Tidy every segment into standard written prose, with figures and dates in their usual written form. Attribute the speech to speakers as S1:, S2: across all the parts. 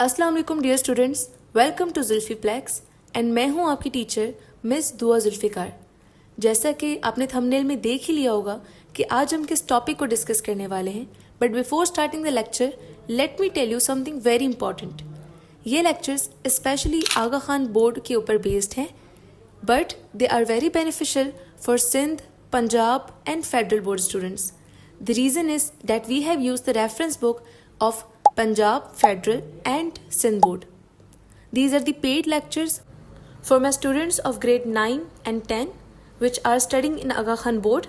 S1: अस्सलाम वालेकुम dear students, welcome to Zulfiplex and मैं हूं आपकी टीचर मिस दुआ जुल्फ़िकार। जैसा कि आपने थंबनेल में देख ही लिया होगा कि आज हम किस टॉपिक को डिस्कस करने वाले हैं, but before starting the lecture let me tell you something very important. ये lectures specially Aga Khan board के ऊपर बेस्ड हैं, but they are very beneficial for Sindh, Punjab, and federal board students. The reason is that we have used the reference book of Punjab, Federal, and Sindh board. These are the paid lectures for my students of grade 9 and 10 which are studying in Aga Khan board,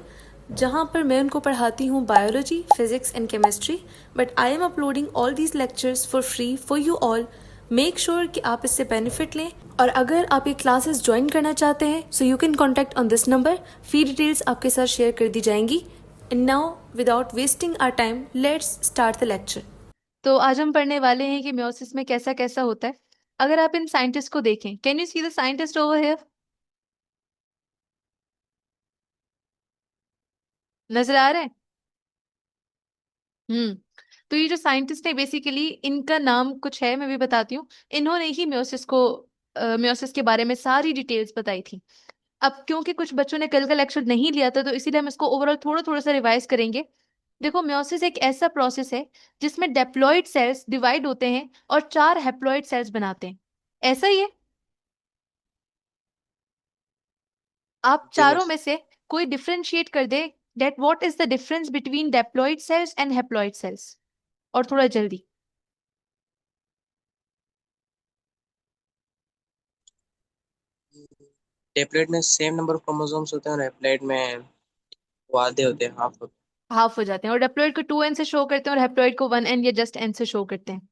S1: जहाँ पर मैं उनको पढ़ाती हूँ biology, physics and chemistry, but I am uploading all these lectures for free for you all. Make sure कि आप इससे benefit लें, और अगर आप ये क्लासेस ज्वाइन करना चाहते हैं so you can contact on this number. Fee details आपके साथ शेयर कर दी जाएंगी। And now without wasting our time let's start the lecture. तो आज हम पढ़ने वाले हैं कि मेयोसिस में कैसा कैसा होता है। अगर आप इन साइंटिस्ट को देखें, can you see the scientist over here? नजर आ रहे हैं? तो ये जो साइंटिस्ट है बेसिकली इनका नाम कुछ है, मैं भी बताती हूँ। इन्होंने ही मेयोसिस के बारे में सारी डिटेल्स बताई थी। अब क्योंकि कुछ बच्चों ने कल का लेक्चर नहीं लिया था तो इसीलिए हम इसको ओवरऑल थोड़ा थोड़ा सा रिवाइज करेंगे। देखो, मेयोसिस एक ऐसा प्रोसेस है जिसमें डेप्लॉइड सेल्स डिवाइड होते हैं और 4 हैप्लॉइड सेल्स बनाते हैं। ऐसा ही है? आप
S2: जी
S1: चारों
S2: मिस।
S1: में से कोई डिफरेंशिएट कर दे that what is the difference between diploid cells and haploid cells, और थोड़ा जल्दी।
S2: टेप्लेट में सेम नंबर ऑफ क्रोमोसोम्स होते हैं और हैप्लॉइड में वो आधे होते हैं, हाफ होते
S1: हाफ हो जाते हैं, और डेप्लॉइड को 2n से शो करते हैं और हैप्लॉइड को 1n या जस्ट n से शो करते हैं।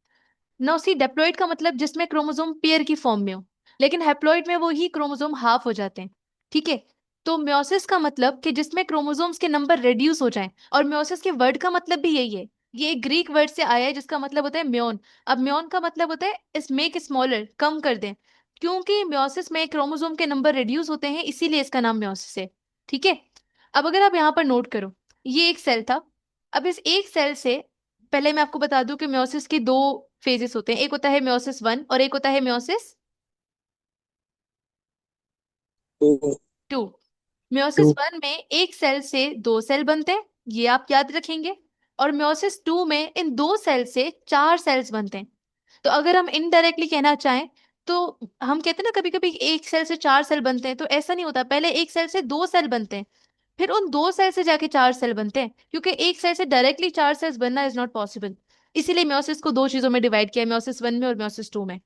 S1: नाउ सी, डेप्लॉइड का मतलब जिसमें क्रोमोसोम पेयर की फॉर्म में हो, लेकिन हैप्लॉइड में वो ही क्रोमोसोम हाफ हो जाते हैं। ठीक है? तो म्योसिस का मतलब कि जिसमें क्रोमोसोम्स के नंबर रिड्यूस हो जाएं, और म्योसिस के वर्ड का मतलब भी यही है। ये एक ग्रीक वर्ड से आया है जिसका मतलब होता है म्योन। अब म्योन का मतलब होता है इस मेक स्मॉलर, कम कर दें। क्योंकि म्योसिस में क्रोमोसोम के नंबर रिड्यूस होते हैं, इसीलिए इसका नाम म्योसिस है। ठीक है? अब अगर आप यहाँ पर नोट करो, ये एक सेल था। अब इस एक सेल से पहले मैं आपको बता दूं कि म्योसिस के 2 फेजेस होते हैं, एक होता है म्योसिस 1 और एक होता है म्योसिस
S2: हैं।
S1: 2। म्योसिस
S2: टू
S1: 1 में एक सेल से 2 सेल बनते हैं, ये आप याद रखेंगे। और म्योसिस 2 में इन 2 सेल से 4 सेल्स बनते हैं। तो अगर हम इनडायरेक्टली कहना चाहें तो हम कहते हैं ना, कभी कभी एक सेल से 4 सेल बनते हैं, तो ऐसा नहीं होता। पहले एक सेल से 2 सेल बनते हैं, फिर उन 2 सेल से जाके 4 सेल बनते हैं, क्योंकि एक सेल से डायरेक्टली 4 सेल्स बनना इज नॉट पॉसिबल। इसीलिए म्योसिस को 2 चीजों में डिवाइड किया है, म्योसिस 1 में और म्योसिस 2 में।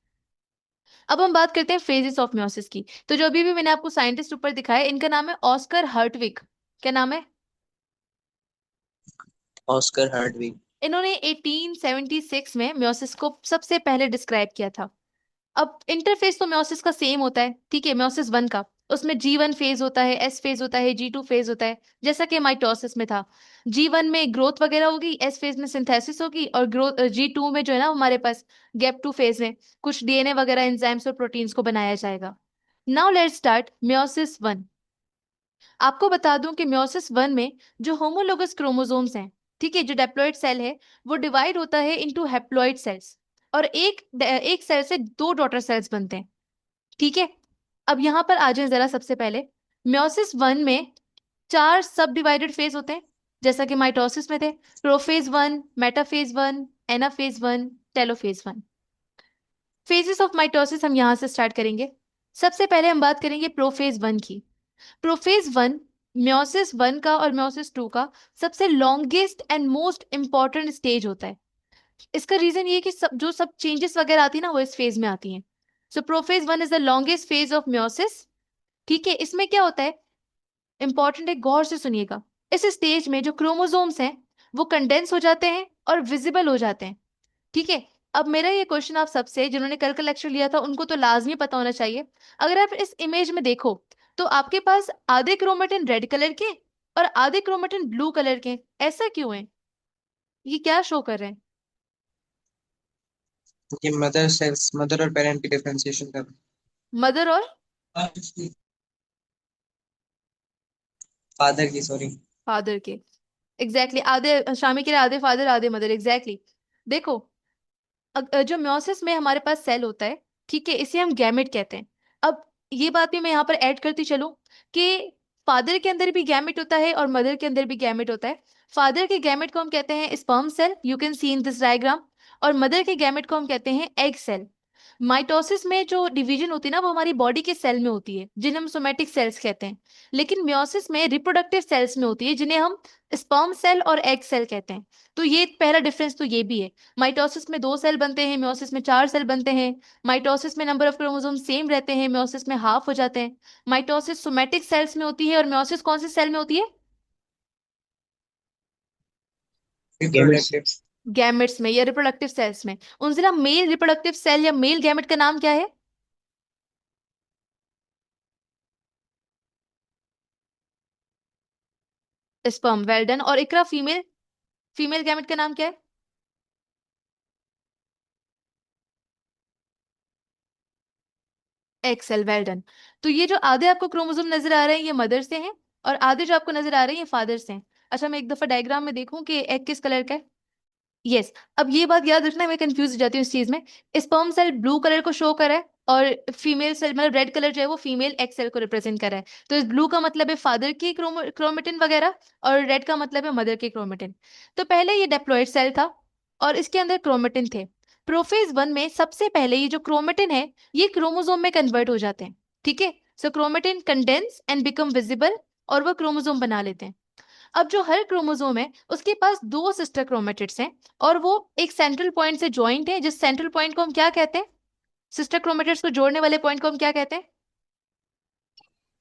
S1: अब हम बात करते हैं फेजेस ऑफ म्योसिस की। तो जो अभी भी मैंने आपको साइंटिस्ट ऊपर दिखाया, इनका नाम है ऑस्कर हर्टविग। क्या नाम है?
S2: Oscar Hartwig.
S1: इन्होंने 1876 में म्योसिस को सबसे पहले डिस्क्राइब किया था। अब इंटरफेस तो म्योसिस का सेम होता है, ठीक है? म्योसिस 1 का, उसमें G1 फेज होता है, S फेज होता है, G2 फेज होता है, जैसा कि माइटोसिस में था। G1 में ग्रोथ वगैरह होगी, S फेज में सिंथेसिस होगी, और ग्रोथ G2 में जो है ना हमारे पास गैप 2 फेज में कुछ डीएनए वगैरह एंजाइम्स और प्रोटीन्स को बनाया जाएगा। Now let's start meiosis 1। आपको बता दूं कि म्योसिस 1 में जो होमोलोगस क्रोमोसोम्स हैं, ठीक है, जो डेप्लॉइड सेल है, वो डिवाइड होता है इनटू हैप्लॉइड सेल्स, और एक एक सेल से 2 डॉटर सेल्स बनते हैं। ठीक है? अब यहां पर आ जाए जरा। सबसे पहले म्योसिस 1 में 4 सब डिवाइडेड फेज होते हैं, जैसा कि माइटोसिस में थे। Prophase 1, metaphase 1, anaphase 1, telophase 1। Phases of mitosis हम यहां से स्टार्ट करेंगे। सबसे पहले हम बात करेंगे प्रोफेज 1 की। प्रोफेज 1 म्योसिस 1 का और म्योसिस 2 का सबसे longest and most important stage होता है। इसका रीजन ये है कि जो सब चेंजेस वगैरह आती है ना, वो इस फेज में आती हैं। So prophase 1 is the longest phase of meiosis. ठीक है? इसमें क्या होता है, इंपॉर्टेंट है, गौर से सुनिएगा। इस स्टेज में जो क्रोमोसोम्स हैं वो कंडेंस हो जाते हैं और विजिबल हो जाते हैं। ठीक है? अब मेरा ये क्वेश्चन आप सबसे, जिन्होंने कल का लेक्चर लिया था उनको तो लाजमी पता होना चाहिए। अगर आप इस इमेज में देखो तो आपके पास आधे क्रोमेटिन रेड कलर के और आधे क्रोमेटिन ब्लू कलर के। ऐसा क्यों है? ये क्या शो कर रहे हैं?
S2: ये मदर सेल्स, मदर और पेरेंट की डिफरेंशिएशन कर
S1: मदर और
S2: फादर की, सॉरी।
S1: फादर के। एग्जैक्टली exactly, आधे शामी के लिए आधे फादर आधे मदर, एग्जैक्टली exactly. देखो, जो म्योसिस में हमारे पास सेल होता है, ठीक है, इसे हम गैमेट कहते हैं। अब ये बात भी मैं यहाँ पर ऐड करती चलूं कि फादर के अंदर भी गैमेट होता है और मदर के अंदर भी गैमेट होता है। फादर के गैमेट को हम कहते हैं sperm cell, you can see in this diagram. और मदर के गैमेट को हम कहते हैं एग सेल। माइटोसिस में जो डिवीजन होती है ना, वो हमारी बॉडी के सेल में होती है, जिन्हें हम सोमेटिक सेल्स कहते हैं। लेकिन म्योसिस में रिप्रोडक्टिव सेल्स में होती है, जिन्हें हम स्पर्म सेल और एग सेल कहते हैं। तो ये पहला डिफरेंस तो ये भी है। माइटोसिस में 2 सेल बनते हैं, म्योसिस में 4 सेल बनते हैं। माइटोसिस में नंबर ऑफ क्रोमोसोम सेम रहते हैं, म्योसिस में हाफ हो जाते हैं। माइटोसिस सोमेटिक सेल्स में होती है और म्योसिस कौन से सेल में होती है?
S2: रिप्रोडक्टिव।
S1: गैमेट्स में या रिप्रोडक्टिव सेल्स में। उनसे मेल रिप्रोडक्टिव सेल या मेल गैमेट का नाम क्या है? Sperm, well done. और इकरा, फीमेल, फीमेल गैमेट का नाम क्या है? Egg cell, well done. तो ये जो आधे आपको क्रोमोसोम नजर आ रहे हैं, ये मदर से हैं, और आधे जो आपको नजर आ रहे हैं, ये फादर से हैं। अच्छा, मैं एक दफा डायग्राम में देखूं कि एग किस कलर का है। यस। अब ये बात याद रखना, मैं कंफ्यूज हो जाती हूँ इस चीज में। स्पर्म सेल ब्लू कलर को शो कर रहा है, और फीमेल सेल मतलब रेड कलर जो है वो फीमेल एक्स सेल को रिप्रेजेंट कर रहा है। तो इस ब्लू का मतलब है फादर की क्रोमेटिन वगैरह, और रेड का मतलब है मदर के क्रोमेटिन। तो पहले ये डेप्लॉइड सेल था, और इसके अंदर क्रोमेटिन थे। प्रोफेज 1 में सबसे पहले ये जो क्रोमेटिन है, ये क्रोमोसोम में कन्वर्ट हो जाते हैं। ठीक है। So chromatin condense and become visible, और वो क्रोमोसोम बना लेते हैं। अब जो हर क्रोमोसोम है, उसके पास 2 सिस्टर क्रोमेटिड्स हैं, और वो एक सेंट्रल पॉइंट से ज्वाइंट है, जिस सेंट्रल पॉइंट को हम क्या कहते हैं? सिस्टर क्रोमेटिड्स को जोड़ने वाले पॉइंट को हम क्या कहते हैं?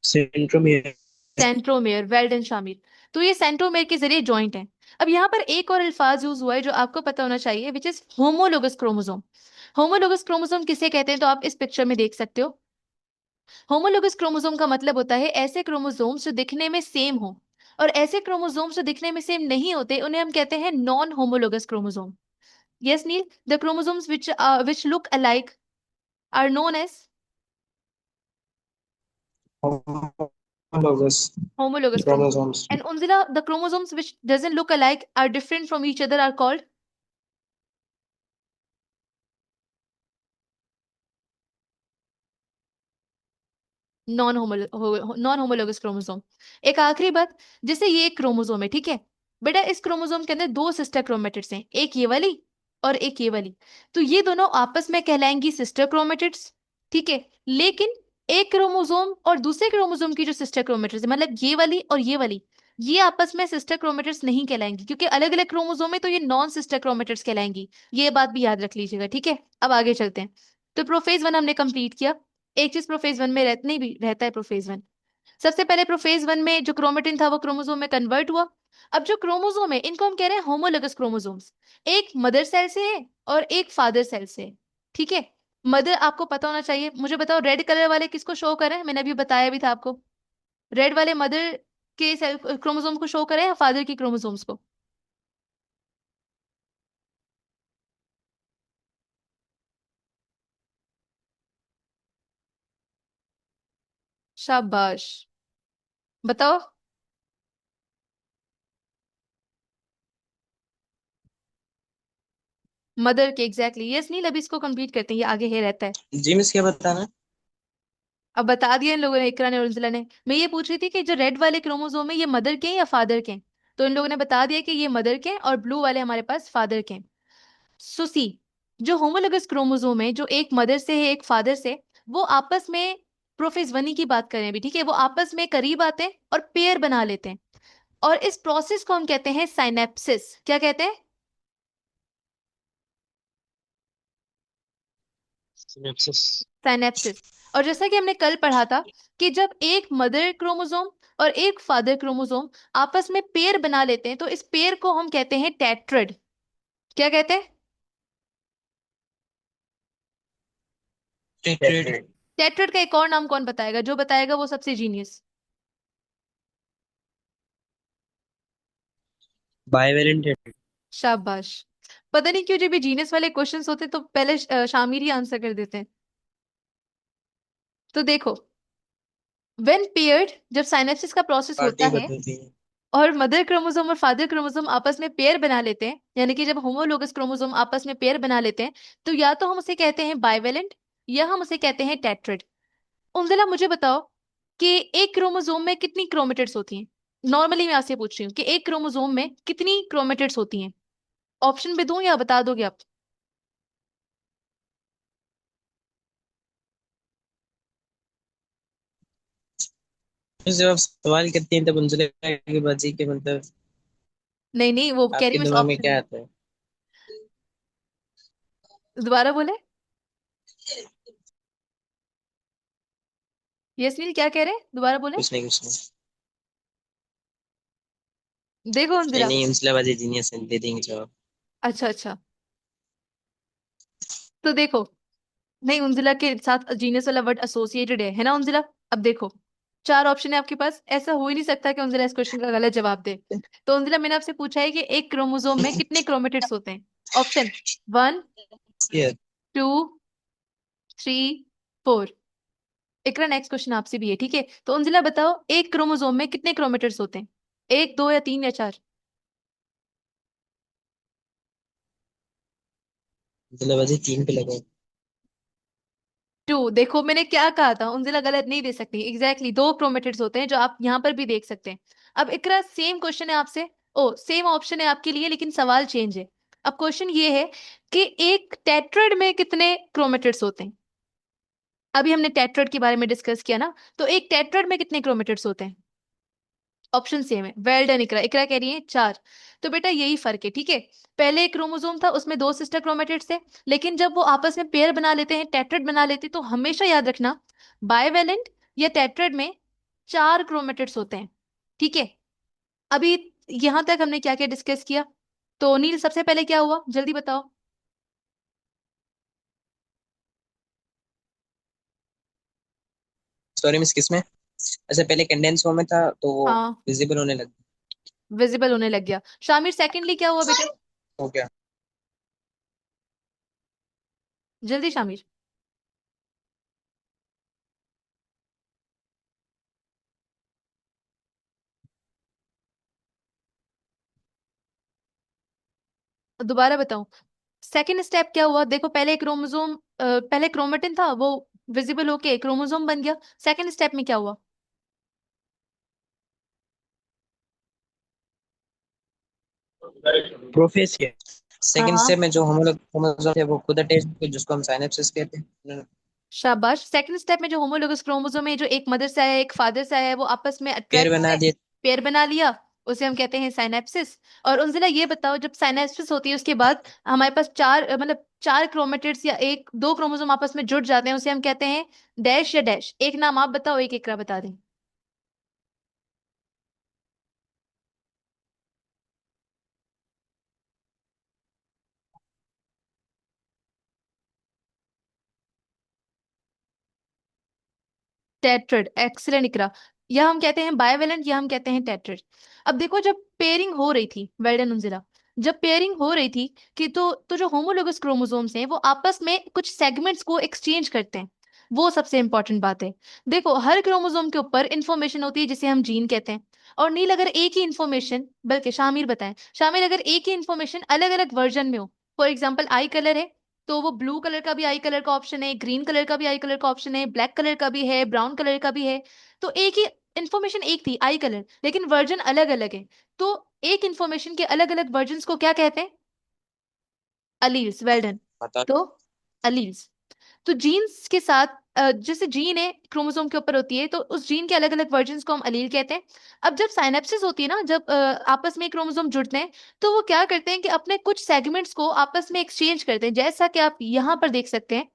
S2: Centromere.
S1: Centromere, well done Shamir. तो ये सेंट्रोमेयर के जरिए ज्वाइंट है। अब यहाँ पर एक और अल्फाज यूज हुआ है जो आपको पता होना चाहिए, which is homologous chromosome. Homologous chromosome किसे कहते हैं, तो आप इस पिक्चर में देख सकते हो। होमोलोगस क्रोमोसोम का मतलब होता है ऐसे क्रोमोसोम्स जो दिखने में सेम हो, और ऐसे क्रोमोसोम्स जो दिखने में सेम नहीं होते, उन्हें हम कहते हैं non homologous chromosome. Yes, Neil, the chromosomes which look alike are known as
S2: homologous
S1: homologous chromosome.
S2: Chromosomes.
S1: And Unzila, the chromosomes which doesn't look alike are different from each other are called non homologous chromosome. एक आखिरी बात, जैसे ये एक chromosome है, ठीक है बेटा, इस क्रोमोसोम के अंदर 2 सिस्टर क्रोमेटिड्स हैं, एक ये वाली और एक ये वाली। तो ये दोनों आपस में कहलाएंगी सिस्टर क्रोमेटिड्स। ठीक है। लेकिन एक क्रोमोसोम और दूसरे क्रोमोसोम की जो सिस्टर क्रोमेटिड्स है, मतलब ये वाली और ये आपस में सिस्टर क्रोमेटिड्स नहीं कहलाएंगी, क्योंकि अलग अलग क्रोमोसोम है, तो ये नॉन सिस्टर क्रोमेटिड्स कहलाएंगी। ये बात भी याद रख लीजिएगा, ठीक है। अब आगे चलते हैं। तो प्रोफेज 1 हमने कंप्लीट किया। एक चीज प्रोफेज 1 में नहीं भी रहता है प्रोफेज 1। सबसे पहले प्रोफेज 1 में जो क्रोमेटिन था वो क्रोमोसोम में कन्वर्ट हुआ। अब जो क्रोमोसोम है, इनको हम कह रहे हैं होमोलोगस क्रोमोसोम्स। एक मदर सेल से है और एक फादर सेल से है। ठीक है। मदर आपको पता होना चाहिए। मुझे बताओ, रेड कलर वाले किसको शो करें? मैंने अभी बताया भी था आपको। रेड वाले मदर के सेल क्रोमोसोम को शो करें या फादर की क्रोमोसोम्स को? शाबाश। बताओ। मदर के, एग्जैक्टली। यस नील, अभी इसको कंप्लीट करते हैं, ये आगे है रहता है।
S2: जी मिस, क्या बताना है?
S1: अब बता दिया इन लोगों ने, इकरा ने और उर्जिला ने। मैं ये पूछ रही थी कि जो रेड वाले क्रोमोसोम है, ये मदर के हैं या फादर के हैं? तो इन लोगों ने बता दिया कि ये मदर के हैं, और ब्लू वाले हमारे पास फादर के हैं। सो सी, जो होमोलोगस क्रोमोसोम है, जो एक मदर से है एक फादर से, वो आपस में, प्रोफेज वनी की बात करें अभी, ठीक है, वो आपस में करीब आते हैं और पेयर बना लेते हैं। और इस प्रोसेस को हम कहते हैं साइनेप्सिस। क्या कहते हैं?
S2: सिनेप्सिस।
S1: साइनेप्सिस। और जैसा कि हमने कल पढ़ा था, कि जब एक मदर क्रोमोसोम और एक फादर क्रोमोसोम आपस में पेयर बना लेते हैं, तो इस पेयर को हम कहते हैं टेट्रड। क्या कहते हैं?
S2: टेट्रेड।
S1: टेट्रड का एक और नाम कौन बताएगा? जो बताएगा वो सबसे जीनियस।
S2: Bivalent tetrad.
S1: शाबाश। पता नहीं क्यों जब भी जीनियस वाले क्वेश्चंस होते तो पहले शामिर ही आंसर कर देते हैं। तो देखो, व्हेन पेयर्ड, जब साइनेप्सिस का प्रोसेस होता
S2: पार्टी
S1: है,
S2: बदलती है।
S1: और मदर क्रोमोसोम और फादर क्रोमोसोम आपस में पेयर बना लेते हैं, यानी कि जब होमोलोगस क्रोमोसोम आपस में पेयर बना लेते हैं, तो या तो हम उसे कहते हैं बाइवेलेंट, या हम उसे कहते हैं टेट्रिड। उंजिला मुझे बताओ कि एक क्रोमोसोम में कितनी क्रोमेटिड्स होती हैं। नॉर्मली मैं आपसे पूछ रही हूँ कि एक क्रोमोसोम में कितनी क्रोमेटिड्स होती हैं। ऑप्शन भी दूं या बता दोगे आप?
S2: जब आप सवाल करती हैं तब उनसे की बाजी के मतलब
S1: नहीं नहीं, वो कह रही
S2: आपके
S1: हूँ,
S2: दिमाग में
S1: ऑप्शन
S2: क्या आता है?
S1: दोबारा बोले। यस्मीन क्या कह रहे हैं, दोबारा बोले।
S2: कुछ नहीं, कुछ नहीं।
S1: देखो
S2: नहीं
S1: अंजिला।
S2: नहीं, इंसलाबाजी जीनियस है, दे देंगे जवाब।
S1: अच्छा अच्छा, तो देखो, नहीं, उंजिला के साथ जीनियस वाला वर्ड एसोसिएटेड है ना उंजिला। अब देखो, चार ऑप्शन है आपके पास, ऐसा हो ही नहीं सकता कि उंजिला इस क्वेश्चन का गलत जवाब दे। तो उंजिला, मैंने आपसे पूछा है कि एक क्रोमोसोम में कितने क्रोमेटिड्स होते हैं। ऑप्शन 1,
S2: ये
S1: 2, 3, 4। इकरा, नेक्स्ट क्वेश्चन आपसे भी है, ठीक है? तो उंजिला बताओ, एक क्रोमोसोम में कितने क्रोमेटिड्स होते हैं? एक, दो, या तीन, या चार?
S2: इंसलाबाजी तीन पे लगाओ।
S1: टू। देखो मैंने क्या कहा था, उंजिला गलत नहीं दे सकती। एग्जैक्टली दो क्रोमेटिड्स होते हैं, जो आप यहाँ पर भी देख सकते हैं। अब इकरा, सेम क्वेश्चन है आपसे। ओ, सेम ऑप्शन है आपके लिए, लेकिन सवाल चेंज है। अब क्वेश्चन ये है कि एक टेट्राइड में कितने क्रोमेटिड्स होते हैं। अभी हमने टेट्राइड के बारे में डिस्कस किया ना, तो एक टेट्राइड में कितने क्रोमेटिड्स होते हैं? ऑप्शन सेम है। वेल डन इकरा। इकरा कह रही है चार। तो बेटा यही फर्क है, ठीक है? पहले एक क्रोमोसोम था, उसमें दो सिस्टर क्रोमेटिड्स थे, लेकिन जब वो आपस में पेयर बना लेते हैं, टेट्राइड बना लेते हैं, तो हमेशा याद रखना, बाइवेलेंट या टेट्राइड में चार क्रोमेटिड्स होते हैं, ठीक है? अभी यहां तक हमने क्या क्या डिस्कस किया? तो नील, सबसे पहले क्या हुआ, जल्दी बताओ।
S2: सॉरी मिस, किसमें? अच्छा, पहले कंडेंस फॉर्म में था तो वो
S1: हाँ,
S2: विजिबल होने लग
S1: विजिबल होने लग गया। शामिर, सेकेंडली क्या हुआ बेटा?
S2: हो गया।
S1: जल्दी शामिर। दोबारा बताऊं? सेकेंड स्टेप क्या हुआ? देखो, पहले क्रोमोसोम, पहले क्रोमेटिन था, वो विजिबल होके क्रोमोसोम बन गया। सेकेंड स्टेप में क्या हुआ?
S2: प्रोफेस किया।
S1: हाँ
S2: सेकंड
S1: हाँ,
S2: स्टेप में जो होमोलॉग क्रोमोसोम है वो खुद अटैच हुए, जिसको हम साइनेप्सिस कहते हैं।
S1: शाबाश। सेकंड स्टेप में जो होमोलोगस क्रोमोसोम है, जो एक मदर से आया है, एक फादर से आया है, वो आपस में
S2: पेड़
S1: अट्रैक्ट
S2: बना
S1: हुए,
S2: दिए।
S1: पेयर बना लिया। उसे हम कहते हैं साइनेप्सिस। और उनसे ना, ये बताओ, जब साइनेप्सिस होती है उसके बाद हमारे पास चार, मतलब चार क्रोमेटिड्स या एक दो क्रोमोसोम आपस में जुड़ जाते हैं, उसे हम कहते हैं डैश या डैश। एक नाम आप बताओ, एक एकरा बता दें। टेट्रिड, एक्सीलेंट इकरा। या हम कहते हैं बायवेलेंट, या हम कहते हैं टेट्रिड। अब देखो, जब पेयरिंग हो रही थी, वेल्डन उंजिला, जब पेयरिंग हो रही थी कि तो जो होमोलोगस क्रोमोसोम्स हैं, वो आपस में कुछ सेगमेंट्स को एक्सचेंज करते हैं। वो सबसे इंपॉर्टेंट बात है। देखो, हर क्रोमोसोम के ऊपर इंफॉर्मेशन होती है, जिसे हम जीन कहते हैं। और नील, अगर एक ही इंफॉर्मेशन, बल्कि शामिर बताएं, शामिर, अगर एक ही इंफॉर्मेशन अलग अलग वर्जन में हो, फॉर एग्जाम्पल आई कलर है, तो वो ब्लू कलर का भी आई कलर का ऑप्शन है, ग्रीन कलर का भी आई कलर का ऑप्शन है, ब्लैक कलर का भी है, ब्राउन कलर का भी है। तो एक ही इंफॉर्मेशन, एक थी आई कलर, लेकिन वर्जन अलग अलग है। तो एक इंफॉर्मेशन के अलग अलग वर्जन्स को क्या कहते हैं? अलील्स। Well done.
S2: बता।
S1: तो अलील्स। तो जीन्स के साथ, जैसे जीन है क्रोमोसोम के ऊपर होती है, तो उस जीन के अलग अलग वर्जन्स को हम अलील कहते हैं। अब जब साइनेप्सिस होती है ना, जब आपस में क्रोमोसोम जुड़ते हैं, तो वो क्या करते हैं कि अपने कुछ सेगमेंट्स को आपस में एक्सचेंज करते हैं, जैसा कि आप यहाँ पर देख सकते हैं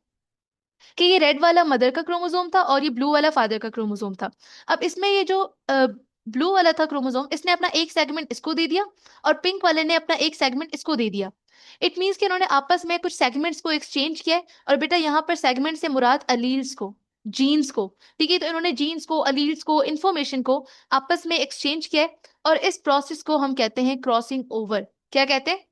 S1: कि ये रेड वाला मदर का क्रोमोसोम था और ये ब्लू वाला फादर का क्रोमोसोम था। अब इसमें ये जो ब्लू वाला था क्रोमोसोम, इसने अपना एक सेगमेंट इसको दे दिया, और पिंक वाले ने अपना एक सेगमेंट इसको दे दिया। इट मीन्स कि इन्होंने आपस में कुछ सेगमेंट्स को एक्सचेंज किया है। और बेटा, यहाँ पर सेगमेंट से मुराद अलील्स को, जीन्स को, ठीक है? तो इन्होंने जीन्स को, अलील्स को, इंफॉर्मेशन को आपस में एक्सचेंज किया है। और इस प्रोसेस को हम कहते हैं क्रॉसिंग ओवर। क्या कहते हैं?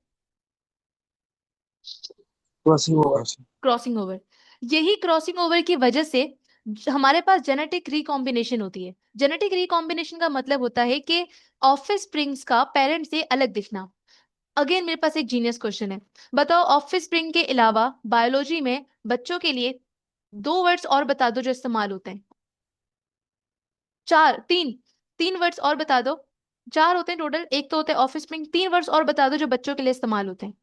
S2: Crossing over.
S1: Crossing over. यही क्रॉसिंग ओवर की वजह से हमारे पास जेनेटिक रिकॉम्बिनेशन होती है। जेनेटिक रिकॉम्बिनेशन का मतलब होता है कि ऑफिस स्प्रिंग्स का पेरेंट से अलग दिखना। अगेन मेरे पास एक जीनियस क्वेश्चन है। बताओ ऑफिस स्प्रिंग के अलावा बायोलॉजी में बच्चों के लिए दो वर्ड्स और बता दो जो इस्तेमाल होते हैं। चार, तीन, तीन वर्ड्स और बता दो। चार होते हैं टोटल, एक तो होता है ऑफिस स्प्रिंग, तीन वर्ड्स और बता दो जो बच्चों के लिए इस्तेमाल होते हैं।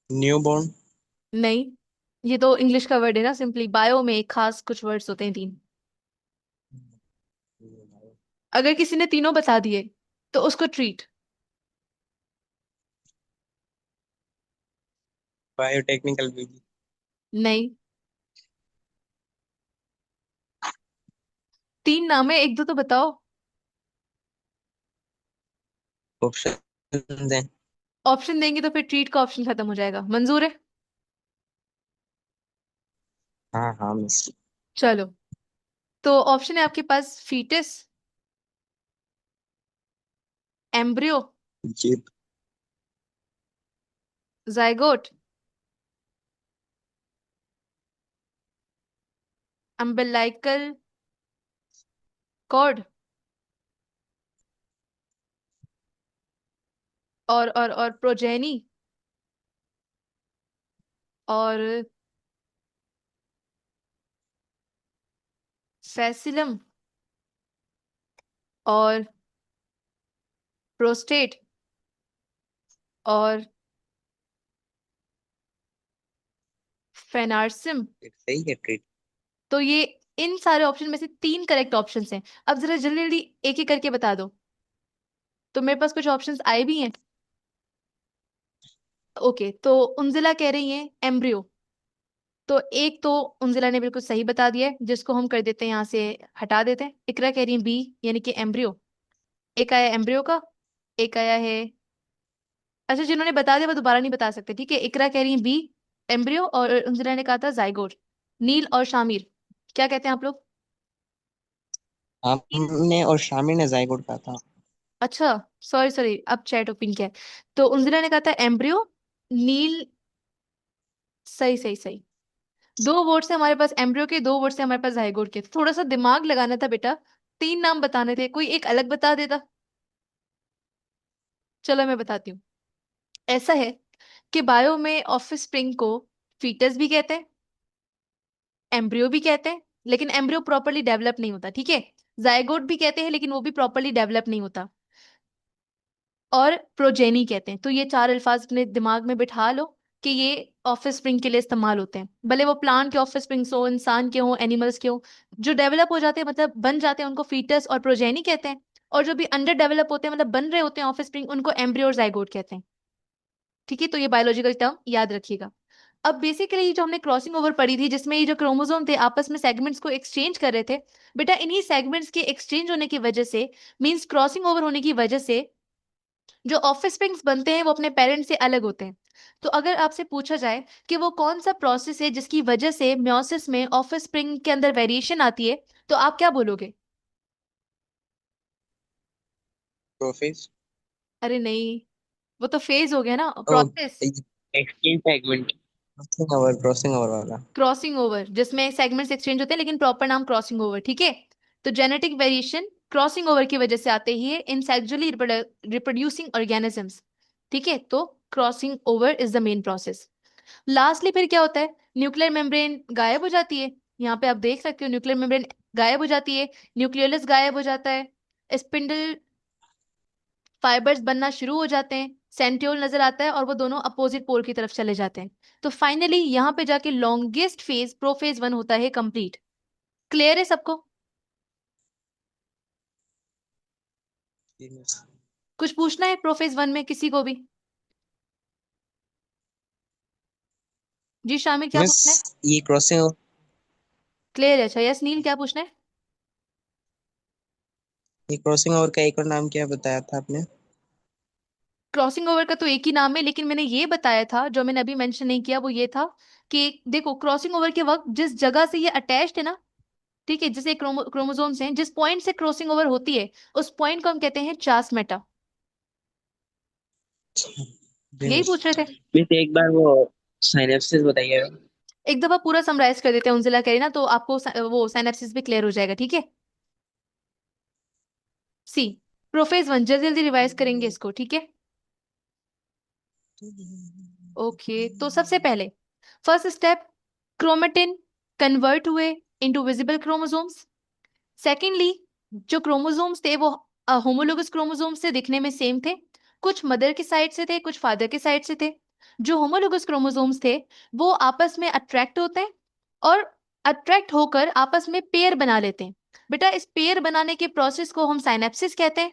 S2: New born.
S1: नहीं, ये तो इंग्लिश का वर्ड है ना, सिंपली बायो में एक खास कुछ वर्ड्स होते हैं तीन। अगर किसी ने तीनों बता दिए तो उसको ट्रीट।
S2: Biotechnical baby.
S1: नहीं, तीन नाम है, एक दो तो बताओ।
S2: ऑप्शन दें।
S1: ऑप्शन देंगे तो फिर ट्रीट का ऑप्शन खत्म हो जाएगा। मंजूर है?
S2: हाँ हाँ मिस।
S1: चलो, तो ऑप्शन है आपके पास फीटस, एम्ब्रियो,
S2: जी।
S1: जाइगोट, अम्बिलाइकल कॉर्ड, और प्रोजेनी, और फैसिलम, और प्रोस्टेट, और फेनार्सिम।
S2: सही है ट्रीट।
S1: तो ये इन सारे ऑप्शन में से तीन करेक्ट ऑप्शंस हैं। अब जरा जल्दी जल्दी एक एक करके बता दो। तो मेरे पास कुछ ऑप्शंस आए भी हैं। ओके, तो उंजिला कह रही है एम्ब्रियो। तो एक तो उंजिला ने बिल्कुल सही बता दिया है, जिसको हम कर देते हैं यहाँ से, हटा देते हैं। इकरा कह रही है बी, यानी कि एम्ब्रियो। एक आया एम्ब्रियो का, एक आया है, अच्छा जिन्होंने बता दिया वो दोबारा नहीं बता सकते, ठीक है। इकरा कह रही है बी, एम्ब्रियो, और उंजिला ने कहा था जाइगोट। नील और शामिर, क्या कहते हैं आप लोग?
S2: हमने और शामिर ने जायकोट कहा था।
S1: अच्छा, सॉरी सॉरी, अब चैट ओपन किया है। तो उंजिला ने कहा था एम्ब्रियो, नील, सही सही सही। दो वोट से हमारे पास एम्ब्रियो के, दो वोट से हमारे पास जाइगोट के। थोड़ा सा दिमाग लगाना था बेटा, तीन नाम बताने थे, कोई एक अलग बता देता। चलो मैं बताती हूँ। ऐसा है कि बायो में ऑफिस स्प्रिंग को फीटस भी कहते हैं, एम्ब्रियो भी कहते हैं, लेकिन एम्ब्रियो प्रॉपरली डेवलप नहीं होता, ठीक है। जायगोट भी कहते हैं, लेकिन वो भी प्रॉपरली डेवलप नहीं होता, और प्रोजेनी कहते हैं। तो ये चार अल्फाज अपने दिमाग में बिठा लो कि ये ऑफिस स्प्रिंग के लिए इस्तेमाल होते हैं। भले वो प्लांट के ऑफिस स्प्रिंग्स हो, इंसान के हो, एनिमल्स के हो। जो डेवलप हो जाते हैं, मतलब बन जाते हैं, उनको फीटस और प्रोजेनी कहते हैं। और जो भी अंडर डेवलप होते हैं, मतलब बन रहे होते हैं ऑफिस स्प्रिंग, उनको एम्ब्रियो और जाइगोट कहते हैं। ठीक है, तो ये बायोलॉजिकल टर्म याद रखिएगा। अब बेसिकली जो हमने क्रॉसिंग ओवर पढ़ी थी, जिसमें ये जो क्रोमोसोम थे आपस में सेगमेंट्स को एक्सचेंज कर रहे थे, बेटा इन्हीं सेगमेंट्स के एक्सचेंज होने की वजह से, मींस क्रॉसिंग ओवर होने की वजह से, जो ऑफस्प्रिंग्स बनते हैं वो अपने पेरेंट्स से अलग होते हैं। तो अगर आपसे पूछा जाए कि वो कौन सा प्रोसेस है जिसकी वजह से म्योसिस में ऑफस्प्रिंग के अंदर वेरिएशन आती है, तो आप क्या बोलोगे?
S2: प्रोफेस।
S1: अरे नहीं, वो तो फेज हो गया ना,
S2: ओ,
S1: process.
S2: Exchange segment. Crossing over वाला।
S1: क्रॉसिंग ओवर, जिसमें सेगमेंट्स एक्सचेंज होते हैं, लेकिन प्रॉपर नाम क्रॉसिंग ओवर, ठीक है। तो जेनेटिक वेरिएशन क्रॉसिंग ओवर की वजह से आते ही है इन सेक्सुअली रिप्रोड्यूसिंग ऑर्गेनिजम्स। ठीक है, तो crossing over is the main process. Lastly फिर क्या होता है? न्यूक्लियर मेम्ब्रेन गायब हो जाती है। यहाँ पे आप देख सकते हो न्यूक्लियर मेम्ब्रेन गायब हो जाती है, न्यूक्लियोलस गायब हो जाता है, स्पिंडल फाइबर्स बनना शुरू हो जाते हैं, सेंट्रियोल नजर आता है, और वो दोनों अपोजिट पोल की तरफ चले जाते हैं। तो फाइनली यहाँ पे जाके लॉन्गेस्ट फेज प्रोफेज वन होता है कंप्लीट। क्लियर है सबको? कुछ पूछना है प्रोफेज वन में किसी को भी? जी शामिर, क्या
S2: मिस,
S1: पूछना है?
S2: ये क्रॉसिंग
S1: क्लियर है? अच्छा, यस नील, क्या पूछना है?
S2: ये क्रॉसिंग ओवर का एक और नाम क्या बताया था आपने?
S1: क्रॉसिंग ओवर का तो एक ही नाम है, लेकिन मैंने ये बताया था, जो मैंने अभी मेंशन नहीं किया, वो ये था कि देखो क्रॉसिंग ओवर के वक्त जिस जगह से ये अटैच्ड है ना, ठीक है, जैसे क्रोमोसोम्स हैं, जिस पॉइंट से क्रॉसिंग ओवर होती है, उस पॉइंट को हम कहते हैं चासमेटा।
S2: जी
S1: यही
S2: मिस।
S1: पूछ रहे थे?
S2: मिस एक बार वो साइनेप्सिस बताइए।
S1: एक दफा पूरा समराइज कर देते हैं उनजिला करी ना, तो आपको वो साइनेप्सिस भी क्लियर हो जाएगा, ठीक है। सी, प्रोफेज वन, जल्दी जल्दी रिवाइज करेंगे इसको, ठीक है। ओके, तो सबसे पहले फर्स्ट स्टेप, क्रोमेटिन कन्वर्ट हुए इनटू विजिबल क्रोमोसोम्स। सेकेंडली, जो क्रोमोसोम्स थे वो होमोलोगस क्रोमोसोम्स से दिखने में सेम थे, कुछ मदर की साइड से थे, कुछ फादर की साइड से थे। जो होमोलोगस क्रोमोसोम्स थे वो आपस में अट्रैक्ट होते हैं और अट्रैक्ट होकर आपस में पेयर बना लेते हैं। बेटा, इस पेयर बनाने के प्रोसेस को हम साइनेप्सिस कहते हैं,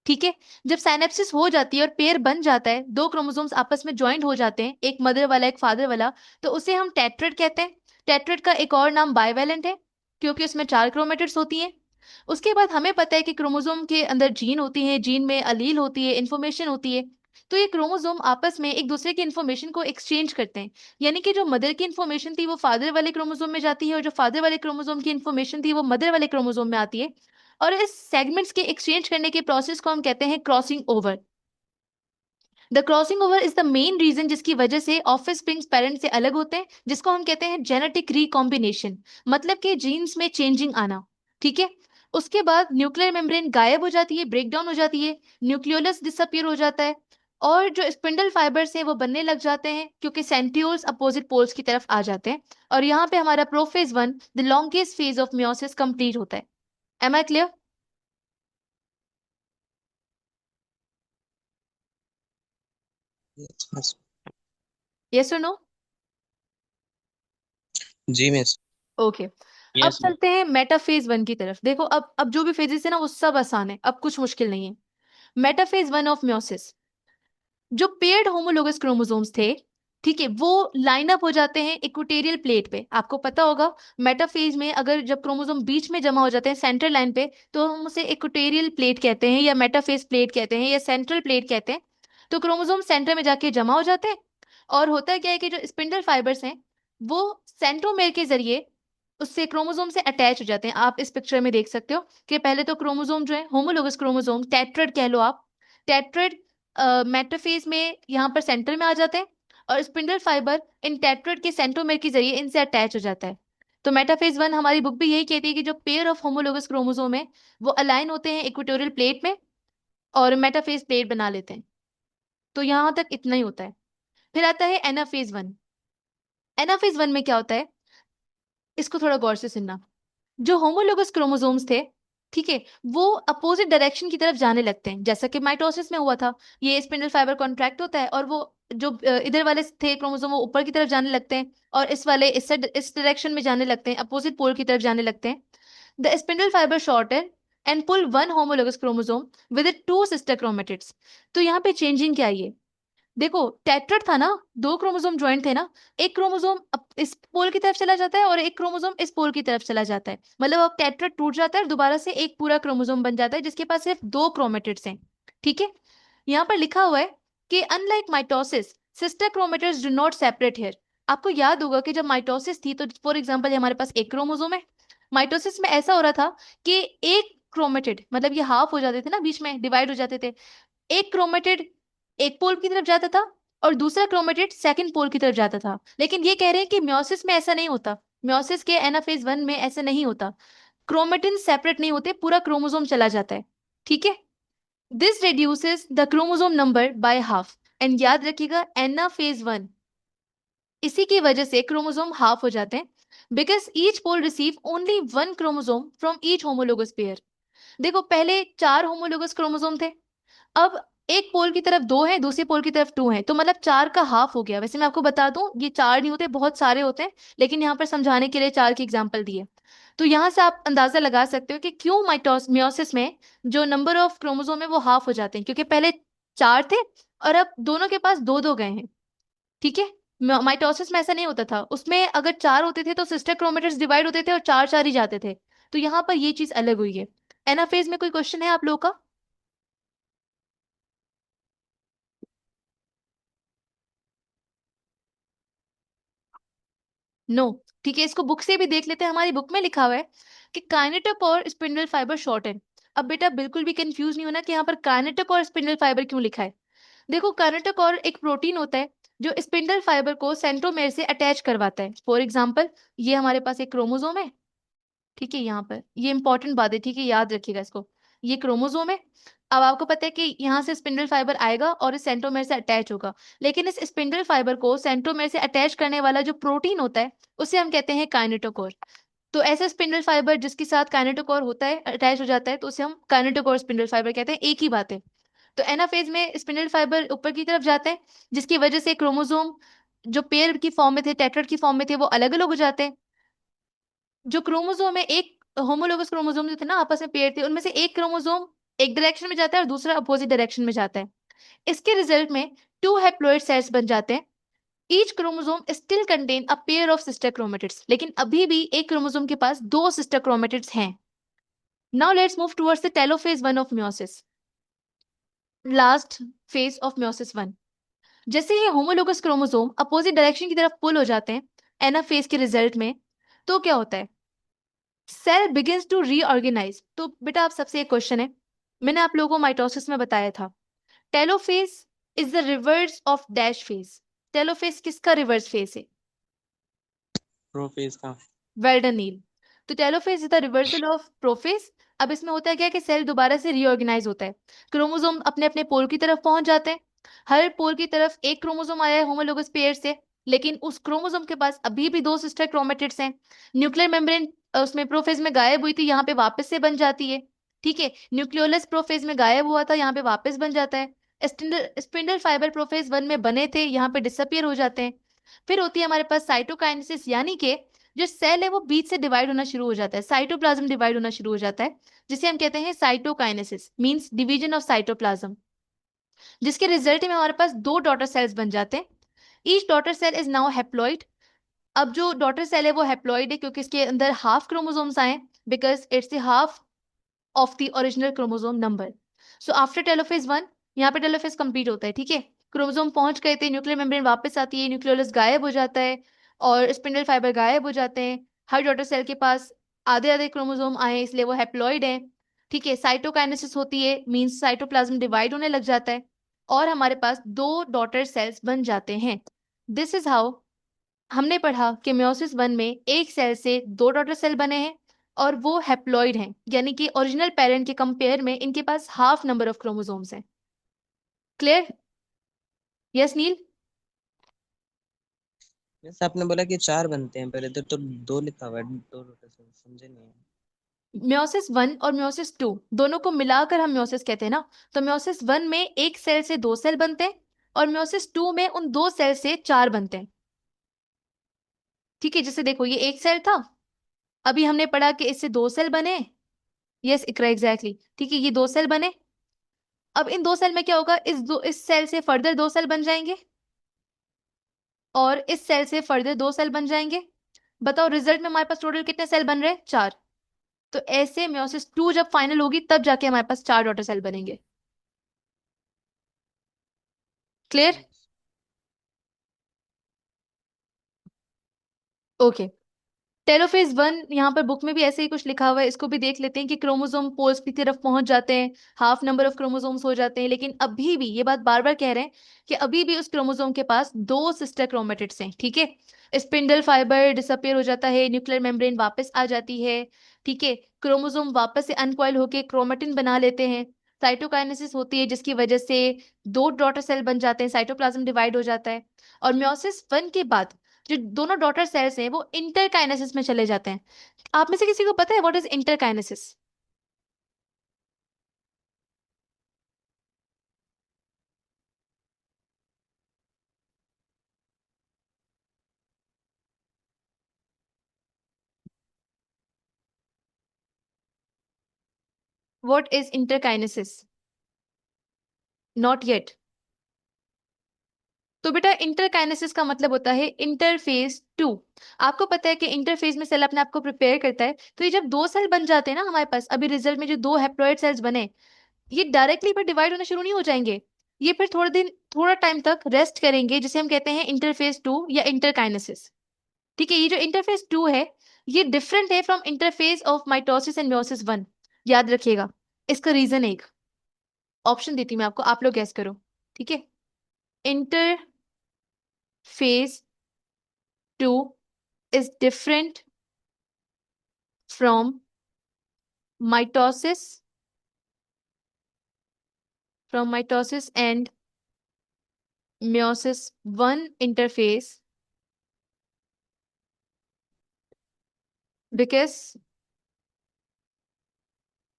S1: ठीक है। जब साइनेप्सिस हो जाती है और पेयर बन जाता है, दो क्रोमोसोम्स आपस में ज्वाइंट हो जाते हैं, एक मदर वाला एक फादर वाला, तो उसे हम टेट्रेड कहते हैं। टेट्रेड का एक और नाम बाइवेलेंट है, क्योंकि उसमें चार क्रोमेटिड्स होती हैं। उसके बाद हमें पता है कि क्रोमोसोम के अंदर जीन होती है, जीन में अलील होती है, इंफॉर्मेशन होती है। तो ये क्रोमोसोम आपस में एक दूसरे की इंफॉर्मेशन को एक्सचेंज करते हैं। यानी कि जो मदर की इंफॉर्मेशन थी वो फादर वाले क्रोमोसोम में जाती है, और जो फादर वाले क्रोमोसोम की इंफॉर्मेशन थी वो मदर वाले क्रोमोसोम में आती है। और इस सेगमेंट्स के एक्सचेंज करने के प्रोसेस को हम कहते हैं crossing over. The crossing over is the main reason जिसकी वजह से ऑफस्प्रिंग्स पेरेंट से अलग होते हैं, जिसको हम कहते हैं जेनेटिक रिकॉम्बिनेशन, मतलब कि जीन्स में चेंजिंग आना, ठीक है। उसके बाद न्यूक्लियर मेम्ब्रेन गायब हो जाती है, ब्रेक डाउन हो जाती है, न्यूक्लियोलस डिसअपियर हो जाता है, और जो स्पिंडल फाइबर्स हैं वो बनने लग जाते हैं, क्योंकि सेंट्रियोल्स अपोजिट पोल्स की तरफ आ जाते हैं। और यहाँ पे हमारा prophase one, the longest phase of meiosis, complete होता है। Am I clear?
S2: Yes miss.
S1: Yes और नो?
S2: जी मिस।
S1: ओके। अब
S2: यस मिस।
S1: चलते हैं मेटाफेज वन की तरफ। देखो, अब जो भी फेजेस है ना वो सब आसान है, अब कुछ मुश्किल नहीं है। मेटाफेज वन ऑफ म्योसिस, जो पेयर्ड होमोलोगस क्रोमोसोम्स थे, ठीक है, वो लाइन अप हो जाते हैं इक्वेटोरियल प्लेट पे। आपको पता होगा, मेटाफेज में अगर जब क्रोमोसोम बीच में जमा हो जाते हैं सेंट्रल लाइन पे, तो हम उसे इक्वेटोरियल प्लेट कहते हैं, या मेटाफेज प्लेट कहते हैं, या सेंट्रल प्लेट कहते हैं। तो क्रोमोसोम सेंटर में जाके जमा हो जाते हैं, और होता क्या है कि जो स्पिंडल फाइबर्स हैं वो सेंट्रोमेयर के जरिए उससे क्रोमोसोम से अटैच हो जाते हैं। आप इस पिक्चर में देख सकते हो कि पहले तो क्रोमोसोम जो है होमोलोगस क्रोमोसोम, टेट्राड कह लो आप, टेट्राड मेटाफेज में यहाँ पर सेंटर में आ जाते हैं, और स्पिंडल फाइबर इन टेट्राड के सेंट्रोमेयर के जरिए इनसे अटैच हो जाता है। तो मेटाफेज वन, हमारी बुक भी यही कहती है कि जो पेयर ऑफ होमोलोगस क्रोमोसोम है वो अलाइन होते हैं इक्वेटोरियल प्लेट में और मेटाफेज प्लेट बना लेते हैं। तो यहाँ तक इतना ही होता है। फिर आता है एनाफेज वन। एनाफेज वन में क्या होता है, इसको थोड़ा गौर से सुनना। जो होमोलोगस क्रोमोसोम्स थे, ठीक है, वो अपोजिट डायरेक्शन की तरफ जाने लगते हैं, जैसा कि माइटोसिस में हुआ था। ये स्पिंडल फाइबर कॉन्ट्रैक्ट होता है और वो जो इधर वाले थे क्रोमोसोम वो ऊपर की तरफ जाने लगते हैं, और इस वाले इस डायरेक्शन में जाने लगते हैं, अपोजिट पोल की तरफ जाने लगते हैं। The spindle fiber shortened and pull one homologous chromosome with it two sister chromatids. तो यहाँ पे चेंजिंग क्या आई है? देखो, टेट्राड था ना, दो क्रोमोसोम ज्वाइंट थे ना, एक क्रोमोसोम इस पोल की तरफ चला जाता है और एक क्रोमोसोम इस पोल की तरफ चला जाता है। मतलब अब टेट्राड टूट जाता है और दोबारा से एक पूरा क्रोमोसोम बन जाता है जिसके पास सिर्फ दो क्रोमेटिड्स हैं, ठीक है। यहाँ पर लिखा हुआ है कि unlike mitosis, sister chromatids do not separate here. आपको याद होगा कि जब माइटोसिस थी तो फॉर एग्जांपल हमारे पास एक क्रोमोसोम है। माइटोसिस में ऐसा हो रहा था कि एक क्रोमेटिड, मतलब ये हाफ हो जाते थे ना, बीच में डिवाइड हो जाते थे। एक क्रोमेटिड एक पोल की तरफ जाता था और दूसरा क्रोमेटिड सेकंड पोल की तरफ जाता था। लेकिन ये कह रहे हैं कि म्योसिस में ऐसा नहीं होता, म्योसिस के एनाफेज वन में ऐसा नहीं होता, क्रोमेटिन सेपरेट नहीं होते, पूरा क्रोमोसोम चला जाता है, ठीक है। This reduces the chromosome number by half. And याद रखिएगा, एनाफेज वन, इसी की वजह से क्रोमोसोम हाफ हो जाते हैं, because each pole receive only one chromosome from each homologous pair. देखो, पहले चार होमोलोगस क्रोमोसोम थे, अब एक पोल की तरफ दो है, दूसरी पोल की तरफ टू है, तो मतलब चार का हाफ हो गया। वैसे मैं आपको बता दूं, ये चार नहीं होते, बहुत सारे होते हैं, लेकिन यहाँ पर समझाने के लिए चार की एग्जांपल दिए। तो यहाँ से आप अंदाजा लगा सकते हो कि क्यों माइटोस मियोसिस में जो नंबर ऑफ क्रोमोसोम है वो हाफ हो जाते हैं, क्योंकि पहले चार थे और अब दोनों के पास दो दो गए हैं, ठीक है। माइटोसिस में ऐसा नहीं होता था, उसमें अगर चार होते थे तो सिस्टर क्रोमेटिड्स डिवाइड होते थे और चार चार ही जाते थे। तो यहाँ पर ये चीज अलग हुई है। एनाफेज में कोई क्वेश्चन है आप लोगों का? नो, ठीक है, इसको बुक से भी देख लेते हैं। हमारी बुक में लिखा हुआ है कि काइनेटिक और स्पिंडल फाइबर शॉर्टेन। अब बेटा बिल्कुल भी कंफ्यूज नहीं होना कि यहाँ पर काइनेटिक और स्पिंडल फाइबर क्यों लिखा है। देखो काइनेटोकोर एक प्रोटीन होता है जो स्पिंडल फाइबर को सेंट्रोमेर से अटैच करवाता है। फॉर एग्जाम्पल, ये हमारे पास एक क्रोमोसोम है, ठीक है, यहाँ पर ये इंपॉर्टेंट बात है, ठीक है, याद रखिएगा इसको। ये क्रोमोसोम है। अब आपको पता है कि यहाँ से स्पिंडल फाइबर आएगा और इस सेंट्रोमेर से अटैच होगा, लेकिन इस स्पिंडल फाइबर को सेंट्रोमेर से अटैच करने वाला जो प्रोटीन होता है उसे हम कहते हैं काइनेटोकोर। तो ऐसे स्पिंडल फाइबर जिसके साथ काइनेटोकोर होता है, अटैच हो जाता है, तो उसे हम काइनेटोकोर स्पिंडल फाइबर कहते हैं, एक ही बात है। तो एनाफेज में स्पिंडल फाइबर ऊपर की तरफ जाते हैं, जिसकी वजह से क्रोमोसोम जो पेयर की फॉर्म में थे, टेट्राड की फॉर्म में थे, वो अलग अलग हो जाते हैं। जो क्रोमोसोम है, एक होमोलोगस क्रोमोसोम जो थे ना, आपस में पेयर थे, उनमें से एक क्रोमोसोम एक डायरेक्शन में जाता है और दूसरा अपोजिट डायरेक्शन में जाता है। इसके रिजल्ट में टू हैप्लॉइड सेल्स बन जाते हैं। Each chromosome still contain a pair of sister chromatids, लेकिन अभी भी एक क्रोमोसोम के पास दो सिस्टर क्रोमेटिड्स हैं। Now let's move towards the telophase one of meiosis, last phase of meiosis one. जैसे ये होमोलोगस क्रोमोसोम अपोजिट डायरेक्शन की तरफ पुल हो जाते हैं एनाफेज के रिजल्ट में, तो क्या होता है? Cell begins to reorganize. तो बेटा आप सबसे एक क्वेश्चन है, मैंने आप लोगों को माइटोसिस में बताया था, telophase is the reverse of dash phase. Telophase किसका रिवर्स फेज है?
S2: प्रोफेज का।
S1: वेल डन नील। तो telophase is the reversal of prophase. अब इसमें होता है क्या कि सेल दोबारा से रीऑर्गेनाइज होता है, क्रोमोसोम अपने अपने पोल की तरफ पहुंच जाते हैं। हर पोल की तरफ एक क्रोमोसोम आया है होमोलोगस पेयर से, लेकिन उस क्रोमोसोम के पास अभी भी दो सिस्टर क्रोमेटिड्स हैं। न्यूक्लियर मेम्ब्रेन उसमें प्रोफेज में गायब हुई थी, यहाँ पे वापस से बन जाती है, ठीक है। न्यूक्लियोलस प्रोफेज में गायब हुआ था, यहाँ पे वापस बन जाता है। स्पिंडल फाइबर प्रोफेज वन में बने थे, यहाँ पे डिसअपियर हो जाते हैं। फिर होती है हमारे पास साइटोकाइनेसिस, यानी कि जो सेल है वो बीच से डिवाइड होना शुरू हो जाता है, साइटोप्लाज्म डिवाइड होना शुरू हो जाता है, जिसे हम कहते हैं cytokinesis, means division of cytoplasm, जिसके रिजल्ट में हमारे पास दो डॉटर सेल्स बन जाते हैं। Each daughter cell is now haploid. अब जो डॉटर सेल है वो हैप्लॉइड है क्योंकि इसके अंदर हाफ क्रोमोसोम्स आए, because it's the half of the original chromosome number. So after telophase one, यहाँ पे टेलोफेज कंप्लीट होता है, ठीक है। क्रोमोसोम पहुंच गए थे, न्यूक्लियर मेम्ब्रेन वापस आती है, न्यूक्लियोलस गायब हो जाता है और स्पिंडल फाइबर गायब हो जाते हैं। हर डॉटर सेल के पास आधे आधे क्रोमोसोम आए, इसलिए वो हैप्लॉइड है, ठीक है। साइटोकाइनेसिस होती है, मींस साइटोप्लाज्म डिवाइड होने लग जाता है और हमारे पास दो डॉटर सेल्स बन जाते हैं। दिस इज हाउ हमने पढ़ा कि मेयोसिस वन में एक सेल से दो डॉटर सेल बने हैं और वो हैप्लॉइड हैं, यानी कि ओरिजिनल पेरेंट के कंपेयर में इनके पास हाफ नंबर ऑफ क्रोमोसोम्स हैं। क्लियर? यस नील?
S2: जैसे आपने बोला कि चार बनते हैं, पहले तो दो लिखा हुआ है, दो रोटेशन समझे नहीं।
S1: मेयोसिस वन और मेयोसिस टू दोनों को मिलाकर हम मेयोसिस कहते हैं ना। तो मेयोसिस वन में एक सेल से दो सेल बनते हैं और मेयोसिस टू में उन दो सेल से चार बनते हैं, ठीक है। जैसे देखो, ये एक सेल था, अभी हमने पढ़ा कि इससे दो सेल बने। यस इकरा, एग्जैक्टली, ठीक है, ये दो सेल बने। अब इन दो सेल में क्या होगा, इस सेल से फर्दर दो सेल बन जाएंगे और इस सेल से फर्दर दो सेल बन जाएंगे। बताओ रिजल्ट में हमारे पास टोटल कितने सेल बन रहे हैं? चार। तो ऐसे मेयोसिस टू जब फाइनल होगी तब जाके हमारे पास चार डॉटर सेल बनेंगे। क्लियर? ओके। टेलोफेज वन यहाँ पर बुक में भी ऐसे ही कुछ लिखा हुआ है, इसको भी देख लेते हैं कि क्रोमोसोम पोल्स की तरफ पहुंच जाते हैं, हाफ नंबर ऑफ क्रोमोसोम्स हो जाते हैं, लेकिन अभी भी ये बात बार बार कह रहे हैं कि अभी भी उस क्रोमोसोम के पास दो सिस्टर क्रोमेटिड्स हैं, ठीक है। स्पिंडल फाइबर डिसअपियर हो जाता है, न्यूक्लियर मेम्ब्रेन वापस आ जाती है, ठीक है। क्रोमोसोम वापस से अनकॉइल होकर क्रोमेटिन बना लेते हैं, साइटोकाइनेसिस होती है जिसकी वजह से दो डॉटर सेल बन जाते हैं, साइटोप्लाज्म डिवाइड हो जाता है। और मियोसिस वन के बाद जो दोनों डॉटर सेल्स हैं वो इंटरकाइनेसिस में चले जाते हैं। आप में से किसी को पता है what is interkinesis? What is interkinesis? Not yet. तो बेटा इंटरकाइनेसिस का मतलब होता है इंटरफेज टू। आपको पता है कि इंटरफेज में सेल अपने आप को प्रिपेयर करता है, तो ये जब दो सेल बन जाते हैं ना हमारे पास, अभी रिजल्ट में जो दो हैप्लॉइड सेल्स बने, ये डायरेक्टली पर डिवाइड होना शुरू नहीं हो जाएंगे, ये फिर थोड़े दिन थोड़ा टाइम तक रेस्ट करेंगे, जिसे हम कहते हैं इंटरफेज टू या इंटरकाइनेसिस, ठीक है। ये जो इंटरफेस टू है ये डिफरेंट है from interface of mitosis and meiosis one. याद रखिएगा, इसका रीजन एक ऑप्शन देती हूँ मैं आपको, आप लोग गैस करो, ठीक है। interphase 2 is different from mitosis and meiosis 1 interphase because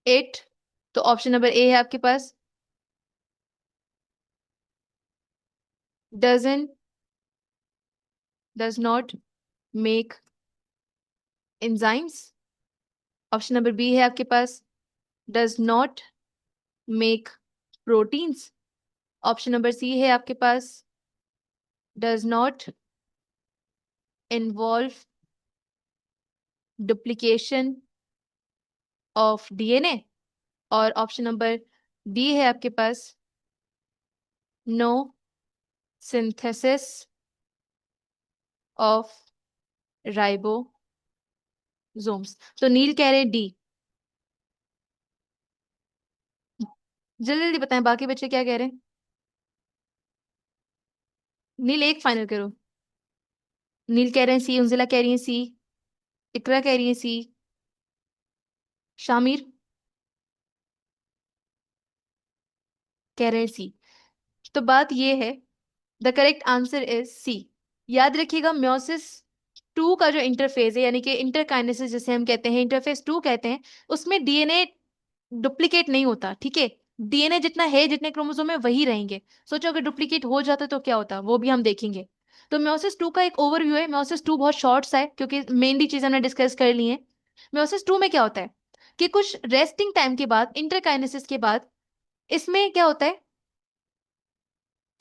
S1: it, तो ऑप्शन नंबर ए है आपके पास, doesn't does not make enzymes। Option number B है आपके पास, does not make proteins। Option number C है आपके पास, does not involve duplication of DNA। और ऑप्शन नंबर डी है आपके पास, no synthesis of ribosomes। तो नील कह रहे हैं डी। जल्दी जल्दी बताएं बाकी बच्चे क्या कह रहे हैं। नील एक फाइनल करो। नील कह रहे हैं सी, उंजिला कह रही है सी, इकरा कह रही है सी, शामिर कह रहे हैं सी। तो बात ये है, the correct answer is C. याद रखिएगा म्योसिस टू का जो इंटरफेज है, यानी कि इंटरकाइनेसिस जिसे हम कहते हैं, इंटरफेस टू कहते हैं, उसमें डीएनए डुप्लीकेट नहीं होता, ठीक है। डीएनए जितना है, जितने क्रोमोसोम है वही रहेंगे। सोचो अगर डुप्लीकेट हो जाता तो क्या होता, वो भी हम देखेंगे। तो म्योसिस टू का एक ओवरव्यू है। म्योसिस टू बहुत शॉर्ट सा है क्योंकि मेनली चीज हमने डिस्कस कर ली है। म्योसिस टू में क्या होता है कि कुछ रेस्टिंग टाइम के बाद, इंटरकाइनेसिस के बाद, इसमें क्या होता है,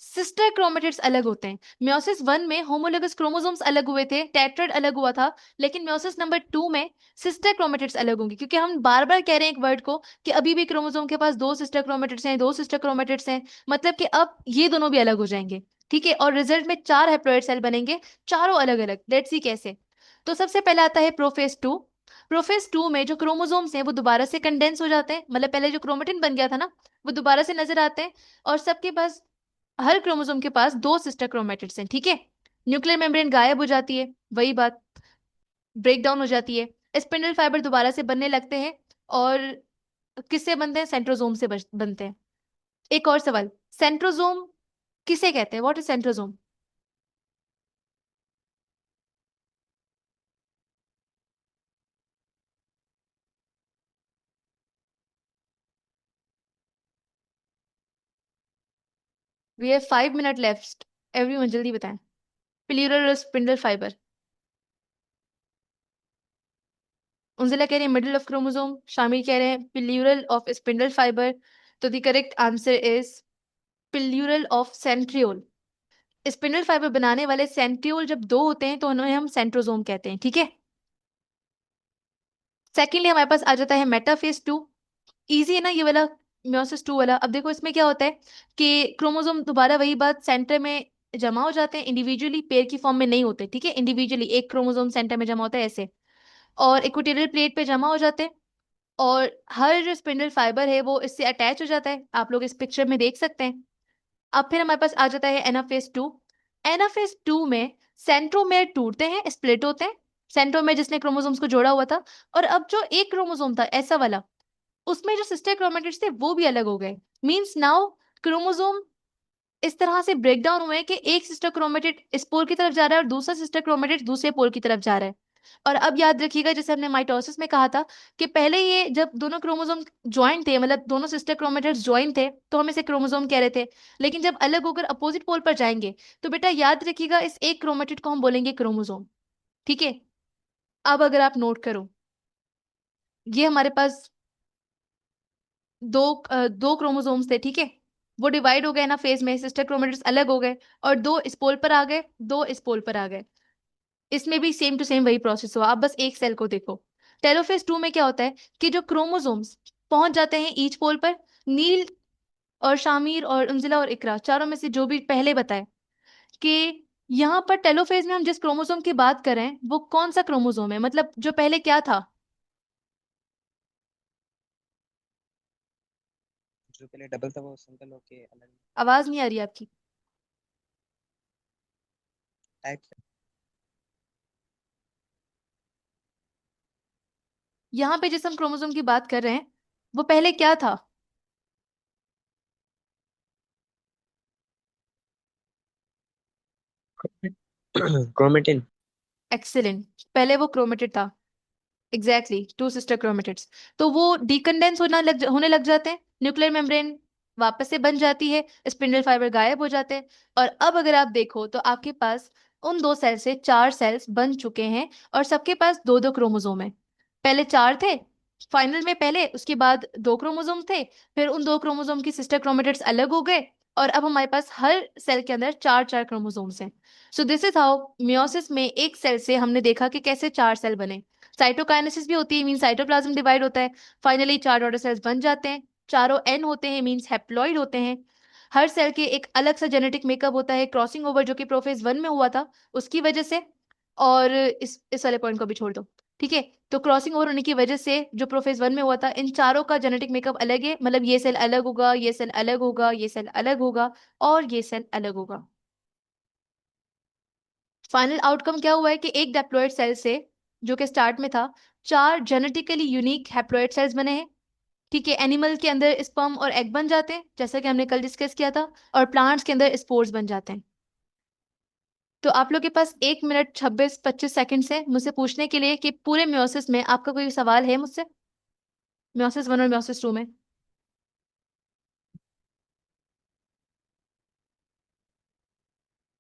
S1: सिस्टर क्रोमेटिड्स अलग होते हैं। म्योसिस वन में होमोलोगस क्रोमोसोम्स अलग हुए थे, टेट्राइड अलग हुआ था। लेकिन म्योसिस नंबर टू में सिस्टर क्रोमेटिड्स अलग होंगे, क्योंकि हम बार बार कह रहे हैं एक वर्ड को कि अभी भी क्रोमोसोम के पास दो सिस्टर क्रोमेटिड्स हैं, दो सिस्टर क्रोमेटिड्स हैं, मतलब कि अब ये दोनों भी अलग हो जाएंगे, ठीक है। और रिजल्ट में चार हैप्लॉइड सेल बनेंगे, चारों अलग अलग। लेट्स सी कैसे। तो सबसे पहले आता है प्रोफेज टू। प्रोफेज टू में जो क्रोमोसोम्स हैं वो दोबारा से कंडेंस हो जाते हैं, मतलब पहले जो क्रोमेटिन बन गया था ना, वो दोबारा से नजर आते हैं। और सबके पास, हर क्रोमोसोम के पास दो सिस्टर क्रोमेटिड्स हैं, ठीक है। न्यूक्लियर मेम्ब्रेन गायब हो जाती है, वही बात, ब्रेक डाउन हो जाती है। स्पिंडल फाइबर दोबारा से बनने लगते हैं। और किससे बनते हैं, सेंट्रोजोम से बनते हैं। एक और सवाल, सेंट्रोजोम किसे कहते हैं, what is centrosome. We have 5 minute left, everyone जल्दी बताएं। Plural spindle fibre. उंजिला कह रहे हैं मिडिल ऑफ क्रोमोसोम, शामिर कह रहे हैं प्लूरल ऑफ स्पिंडल फाइबर। तो the correct answer is plural of centriole. Spindle fiber बनाने वाले सेंट्रियोल जब दो होते हैं तो उन्हें हम सेंट्रोजोम कहते हैं, ठीक है। सेकेंडली हमारे पास आ जाता है मेटाफेज टू। इजी है ना ये वाला, म्योसिस टू वाला। अब देखो इसमें क्या होता है कि क्रोमोसोम दोबारा वही बात, सेंटर में जमा हो जाते हैं, इंडिविजुअली पेयर की फॉर्म में नहीं होते, ठीक है। इंडिविजुअली एक क्रोमोसोम सेंटर में जमा होता है ऐसे, और इक्वेटोरियल प्लेट पे जमा हो जाते हैं। और हर जो स्पिंडल फाइबर है वो इससे अटैच हो जाता है, आप लोग इस पिक्चर में देख सकते हैं। अब फिर हमारे पास आ जाता है एनाफेज टू। एनाफेज टू में सेंट्रोमेयर टूटते हैं, स्प्लिट होते हैं, सेंट्रोमेयर जिसने क्रोमोसोम्स को जोड़ा हुआ था। और अब जो एक क्रोमोसोम था ऐसा वाला, उसमें जो सिस्टर क्रोमेटिड्स थे वो भी अलग हो गए। मींस नाउ क्रोमोसोम इस तरह से ब्रेक डाउन हुए हैं कि एक सिस्टर क्रोमेटिड इस पोल की तरफ जा रहा है और दूसरा सिस्टर क्रोमेटिड दूसरे पोल की तरफ जा रहा है। और अब याद रखिएगा, जैसे हमने माइटोसिस में कहा था कि पहले ये जब दोनों क्रोमोसोम ज्वाइंट थे, मतलब दोनों सिस्टर क्रोमेटिड्स ज्वाइंट थे, तो हम इसे क्रोमोसोम कह रहे थे। लेकिन जब अलग होकर अपोजिट पोल पर जाएंगे तो बेटा याद रखिएगा इस एक क्रोमेटिड को हम बोलेंगे क्रोमोसोम, ठीक है। अब अगर आप नोट करो, ये हमारे पास दो क्रोमोसोम्स थे, ठीक है। वो डिवाइड हो गए ना फेज में, सिस्टर क्रोमेटिड्स अलग हो गए, और दो इस पोल पर आ गए, दो इस पोल पर आ गए। इसमें भी सेम टू सेम वही प्रोसेस हुआ। आप बस एक सेल को देखो। टेलोफेज टू में क्या होता है कि जो क्रोमोसोम्स पहुंच जाते हैं ईच पोल पर। नील और शामिर और उंजिला और इकरा चारों में से जो भी पहले बताए कि यहाँ पर टेलोफेज में हम जिस क्रोमोसोम की बात कर रहे हैं वो कौन सा क्रोमोसोम है, मतलब जो पहले क्या था।
S2: जो पहले डबल था वो सिंगल होके अलग।
S1: आवाज नहीं आ रही आपकी।
S2: टाइप।
S1: यहाँ पे जिस हम क्रोमोसोम की बात कर रहे हैं वो पहले क्या था?
S2: क्रोमेटिन।
S1: एक्सीलेंट, पहले वो क्रोमेटिड था। Exactly, two sister chromatids. तो वो डिकंडेंस होने लग जाते हैं, न्यूक्लियर मेम्ब्रेन वापस से बन जाती है, स्पिंडल फाइबर गायब हो जाते हैं। और अब अगर आप देखो तो आपके पास उन दो सेल से चार सेल्स बन चुके हैं, और सबके पास दो दो क्रोमोसोम है। पहले चार थे फाइनल में, पहले उसके बाद दो क्रोमोसोम थे, फिर उन दो क्रोमोसोम की सिस्टर क्रोमेटिड्स अलग हो गए, और अब हमारे पास हर सेल के अंदर चार चार क्रोमोसोम्स हैं। So this is how meiosis में एक सेल से हमने देखा कि कैसे चार सेल बने। साइटोकाइनेसिस भी होती है, मीन साइटोप्लाज्म डिवाइड होता है, फाइनली चार डॉटर सेल्स बन जाते हैं, चारों एन होते हैं, मीन्स हैप्लॉइड होते हैं। हर सेल के एक अलग सा जेनेटिक मेकअप होता है, क्रॉसिंग ओवर जो कि प्रोफेज वन में हुआ था उसकी वजह से। और इस वाले पॉइंट को भी छोड़ दो, ठीक है। तो क्रॉसिंग ओवर होने की वजह से जो प्रोफेज वन में हुआ था, इन चारों का जेनेटिक मेकअप अलग है, मतलब ये सेल अलग होगा, ये सेल अलग होगा, ये सेल अलग होगा, और ये सेल अलग होगा। फाइनल आउटकम क्या हुआ है कि एक डेप्लॉयड सेल से, जो कि स्टार्ट में था, चार जेनेटिकली यूनिक हैप्लॉयड सेल्स बने हैं। ठीक है, एनिमल के अंदर स्पर्म और एग बन जाते हैं जैसा कि हमने कल डिस्कस किया था, और प्लांट्स के अंदर स्पोर्स बन जाते हैं। तो आप लोग के पास 1 मिनट 26-25 सेकंड है मुझसे पूछने के लिए कि पूरे म्योसिस में आपका कोई सवाल है मुझसे, म्योसिस वन और म्योसिस टू में।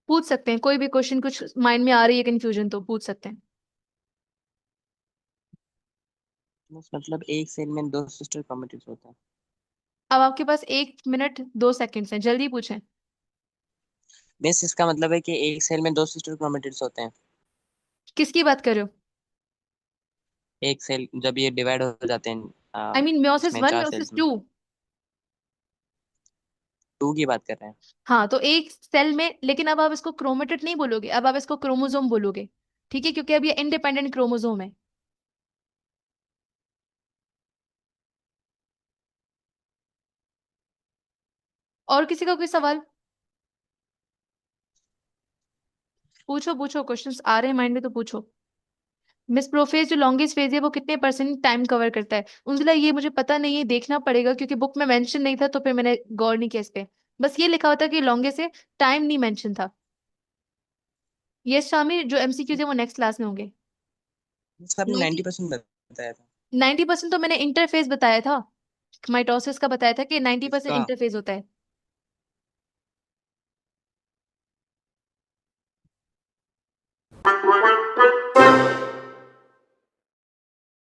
S1: पूछ सकते हैं, कोई भी क्वेश्चन कुछ माइंड में आ रही है कंफ्यूजन तो पूछ सकते हैं।
S2: मतलब एक सेल में दो सिस्टर क्रोमेटिड्स होते हैं।
S1: अब आपके पास 1 मिनट 2 सेकंड है, जल्दी पूछें।
S2: मीन्स इसका मतलब है कि एक सेल में दो सिस्टर क्रोमेटिड्स होते हैं।
S1: किसकी बात कर रहे हो?
S2: एक सेल जब ये डिवाइड हो जाते हैं
S1: आई मीन म्योसिस
S2: इसमें
S1: वन
S2: चार
S1: म्योसिस
S2: सेल्स में।
S1: टू।
S2: टू की बात कर रहे हैं।
S1: हाँ, तो एक सेल में, लेकिन अब आप इसको क्रोमेटिड नहीं बोलोगे, अब आप इसको क्रोमोसोम बोलोगे। ठीक है, क्योंकि अब ये इंडिपेंडेंट क्रोमोसोम है। और किसी का कोई सवाल? पूछो पूछो, क्वेश्चंस आ रहे हैं माइंड में तो पूछो। मिस प्रोफेज जो लॉन्गेस्ट फेज है वो कितने परसेंट टाइम कवर करता है? उनसे ये मुझे पता नहीं है, देखना पड़ेगा, क्योंकि बुक में मेंशन नहीं था तो फिर मैंने गौर नहीं किया इस पे। बस ये लिखा हुआ था कि लॉन्गेस्ट है, टाइम नहीं मेंशन था। ये शामिल जो एमसीक्यूज है वो नेक्स्ट क्लास में होंगे।
S2: इसका आपने
S1: 90,
S2: 90% बताया था।
S1: 90% तो मैंने इंटरफेस बताया था, माइटोसिस का बताया था कि 90%
S2: इसका
S1: इंटरफेस होता है।